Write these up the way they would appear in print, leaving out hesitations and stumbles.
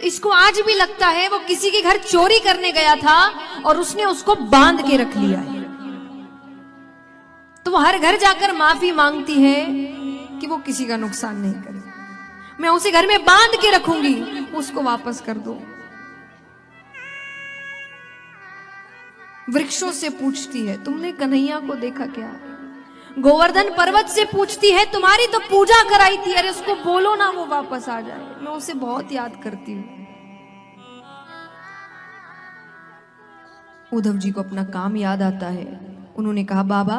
इसको आज भी लगता है वो किसी के घर चोरी करने गया था और उसने उसको बांध के रख लिया है। तो वो हर घर जाकर माफी मांगती है कि वो किसी का नुकसान नहीं करे, मैं उसे घर में बांध के रखूंगी, उसको वापस कर दो। वृक्षों से पूछती है तुमने कन्हैया को देखा क्या? गोवर्धन पर्वत से पूछती है तुम्हारी तो पूजा कराई थी, अरे उसको बोलो ना वो वापस आ जाए, मैं उसे बहुत याद करती हूँ। उद्धव जी को अपना काम याद आता है। उन्होंने कहा बाबा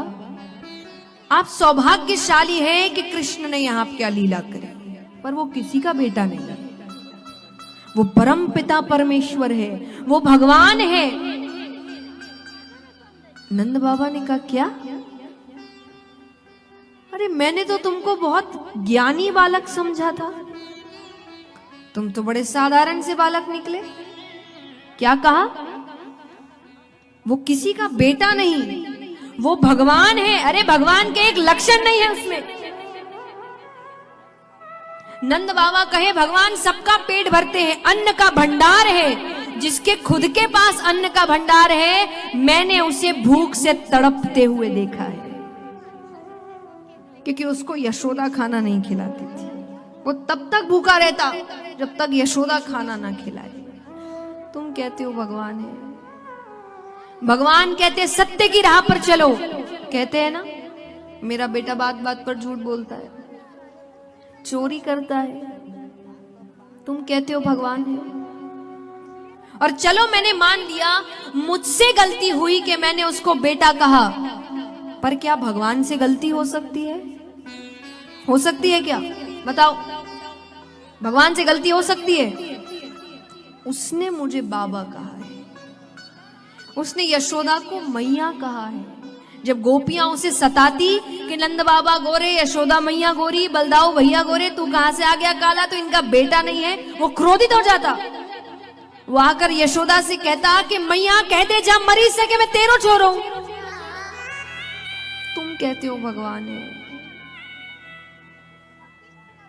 आप सौभाग्यशाली हैं कि कृष्ण ने यहां क्या लीला करी, पर वो किसी का बेटा नहीं है, वो परम पिता परमेश्वर है, वो भगवान है। नंद बाबा ने कहा क्या? अरे मैंने तो तुमको बहुत ज्ञानी बालक समझा था, तुम तो बड़े साधारण से बालक निकले। क्या कहा? वो किसी का बेटा नहीं, वो भगवान है। अरे भगवान के एक लक्षण नहीं है उसमें। नंद बाबा कहे भगवान सबका पेट भरते हैं, अन्न का भंडार है। जिसके खुद के पास अन्न का भंडार है, मैंने उसे भूख से तड़पते हुए देखा है, क्योंकि उसको यशोदा खाना नहीं खिलाती थी। वो तब तक भूखा रहता जब तक यशोदा खाना ना खिलाए। तुम कहते हो भगवान है, भगवान कहते सत्य की राह पर चलो। कहते हैं ना मेरा बेटा बात बात पर झूठ बोलता है, चोरी करता है, तुम कहते हो भगवान है। और चलो मैंने मान लिया मुझसे गलती हुई कि मैंने उसको बेटा कहा, पर क्या भगवान से गलती हो सकती है? हो सकती है क्या? बताओ, भगवान से गलती हो सकती है? उसने मुझे बाबा कहा है, उसने यशोदा को मैया कहा है। जब गोपियां उसे सताती कि नंद बाबा गोरे, यशोदा मैया गोरी, बलदाऊ भैया गोरे, तू कहां से आ गया काला, तो इनका बेटा नहीं है, वो क्रोधित हो जाता। वो आकर यशोदा से कहता कि मैया कह दे जा मरीज से कि मैं तेरो छोरो। तुम कहते हो भगवान है।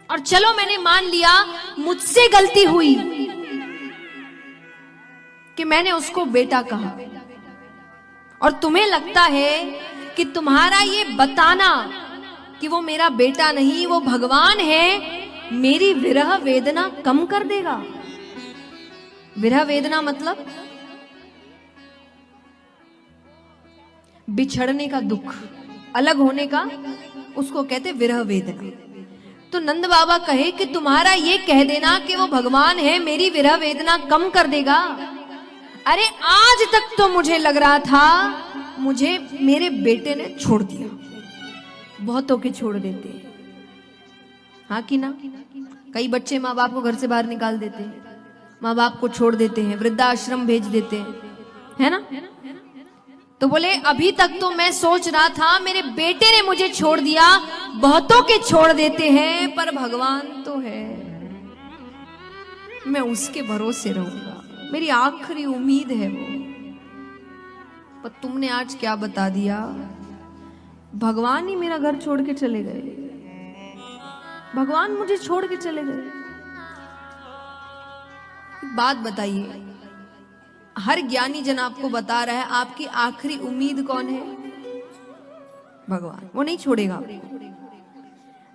और चलो मैंने मान लिया मुझसे गलती हुई कि मैंने उसको बेटा कहा, और तुम्हें लगता है कि तुम्हारा ये बताना कि वो मेरा बेटा नहीं वो भगवान है मेरी विरह वेदना कम कर देगा। विरह वेदना मतलब बिछड़ने का दुख, अलग होने का, उसको कहते विरह वेदना। तो नंद बाबा कहे कि तुम्हारा ये कह देना कि वो भगवान है मेरी विरह वेदना कम कर देगा। अरे आज तक तो मुझे लग रहा था मुझे मेरे बेटे ने छोड़ दिया। बहुतों के छोड़ देते हैं, हाँ कि ना? कई बच्चे माँ बाप को घर से बाहर निकाल देते हैं, माँ बाप को छोड़ देते हैं, वृद्धाश्रम भेज देते हैं, है ना? तो बोले अभी तक तो मैं सोच रहा था मेरे बेटे ने मुझे छोड़ दिया, बहुतों के छोड़ देते हैं, पर भगवान तो है, मैं उसके भरोसे रहूंगा, मेरी आखिरी उम्मीद है वो। पर तुमने आज क्या बता दिया? भगवान ही मेरा घर छोड़ के चले गए, भगवान मुझे छोड़ के चले गए। बात बताइए, हर ज्ञानी जन आपको बता रहा है आपकी आखिरी उम्मीद कौन है? भगवान। वो नहीं छोड़ेगा आपको।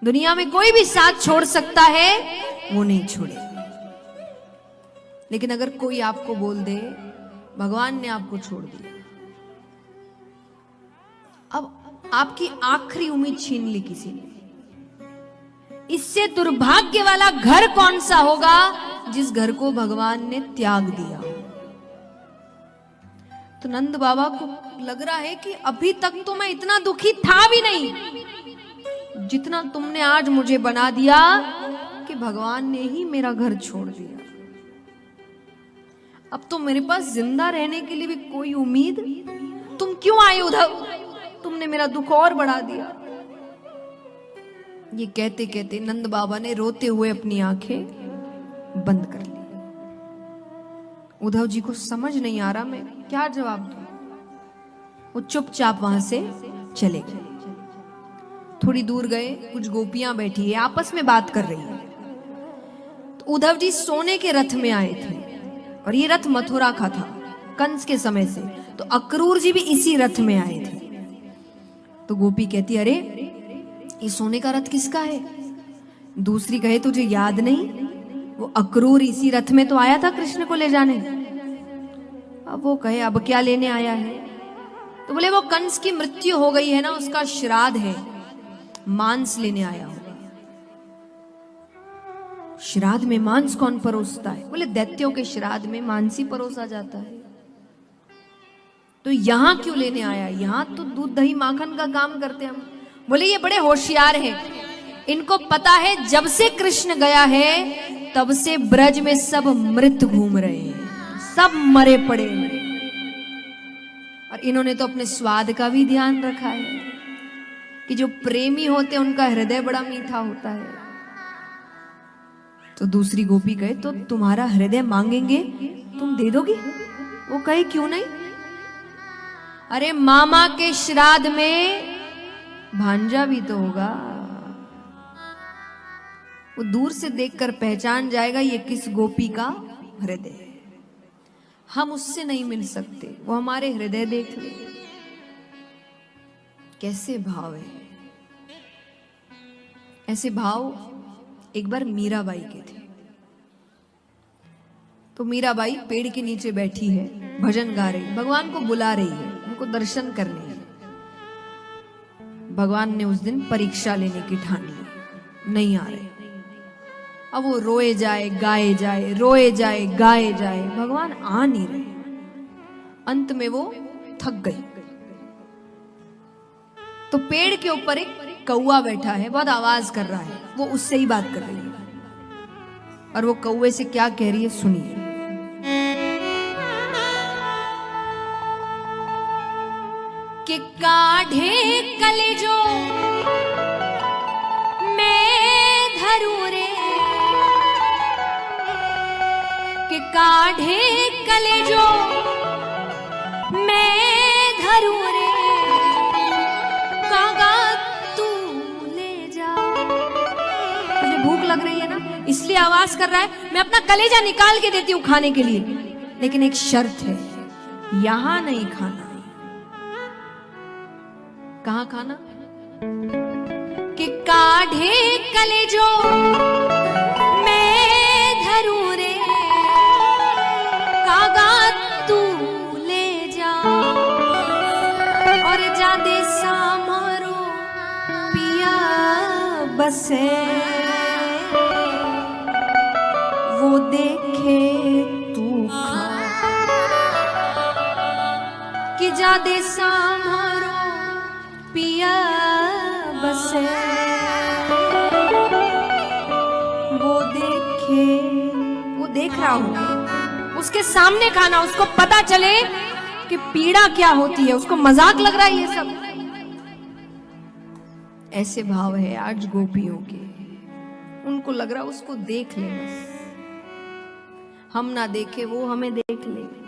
दुनिया में कोई भी साथ छोड़ सकता है, वो नहीं छोड़ेगा। लेकिन अगर कोई आपको बोल दे भगवान ने आपको छोड़ दिया, अब आपकी आखिरी उम्मीद छीन ली किसी ने, इससे दुर्भाग्य वाला घर कौन सा होगा जिस घर को भगवान ने त्याग दिया। तो नंद बाबा को लग रहा है कि अभी तक तो मैं इतना दुखी था भी नहीं जितना तुमने आज मुझे बना दिया कि भगवान ने ही मेरा घर छोड़ दिया। अब तो मेरे पास जिंदा रहने के लिए भी कोई उम्मीद। तुम क्यों आए उधर? तुमने मेरा दुख और बढ़ा दिया। ये कहते कहते नंद बाबा ने रोते हुए अपनी आंखें बंद कर ली। उद्धव जी को समझ नहीं आ रहा मैं क्या जवाब दूं। वो चुपचाप वहां से चले गए। थोड़ी दूर गए, कुछ गोपियां बैठी है आपस में बात कर रही है। तो उद्धव जी सोने के रथ में आए थे और ये रथ मथुरा का था कंस के समय से, तो अक्रूर जी भी इसी रथ में आए थे। तो गोपी कहती अरे ये सोने का रथ किसका है? दूसरी कहे तुझे याद नहीं, वो अक्रूर इसी रथ में तो आया था कृष्ण को ले जाने। अब वो कहे अब क्या लेने आया है? तो बोले वो कंस की मृत्यु हो गई है ना, उसका श्राद्ध है, मांस लेने आया होगा। श्राद्ध में मांस कौन परोसता है? बोले दैत्यों के श्राद्ध में मांस ही परोसा जाता है। तो यहां क्यों लेने आया? यहां तो दूध दही माखन का काम करते हैं हम। बोले ये बड़े होशियार हैं, इनको पता है जब से कृष्ण गया है तब से ब्रज में सब मृत घूम रहे हैं, सब मरे पड़े हैं। और इन्होंने तो अपने स्वाद का भी ध्यान रखा है कि जो प्रेमी होते हैं उनका हृदय बड़ा मीठा होता है। तो दूसरी गोपी कहे तो तुम्हारा हृदय मांगेंगे तुम दे दोगी? वो कहे क्यों नहीं? अरे मामा के श्राद्ध में भांजा भी तो होगा, वो दूर से देखकर पहचान जाएगा ये किस गोपी का हृदय है। हम उससे नहीं मिल सकते, वो हमारे हृदय देख ले कैसे भाव है। ऐसे भाव एक बार मीराबाई के थे। तो मीराबाई पेड़ के नीचे बैठी है, भजन गा रही, भगवान को बुला रही है, उनको दर्शन करने हैं। भगवान ने उस दिन परीक्षा लेने की ठान ली, नहीं आ रहे। अब वो रोए जाए गाए जाए, रोए जाए गाए जाए, भगवान आ नहीं रहे। अंत में वो थक गई। तो पेड़ के ऊपर एक कौवा बैठा है, बहुत आवाज कर रहा है, वो उससे ही बात कर रही है। और वो कौवे से क्या कह रही है सुनिए। कि काढ़े कलेजो मैं धरूं रे, कि काढ़े कलेजो मैं धरूं रे, कागा तू ले जा। मुझे भूख लग रही है ना, इसलिए आवाज कर रहा है, मैं अपना कलेजा निकाल के देती हूँ खाने के लिए, लेकिन एक शर्त है, यहां नहीं खाना। कहां खाना? कि काढ़े कलेजो मैं धरूं रे, कागा तू ले जा। और जा दे सामरो पिया बसे, वो देखे तू खा। कि जा दे सामरो पिया बसे, वो देखे, वो देख रहा हूं, उसके सामने खाना, उसको पता चले कि पीड़ा क्या होती है, उसको मजाक लग रहा है ये सब। ऐसे भाव है आज गोपियों के, उनको लग रहा उसको देख ले बस, हम ना देखे वो हमें देख ले।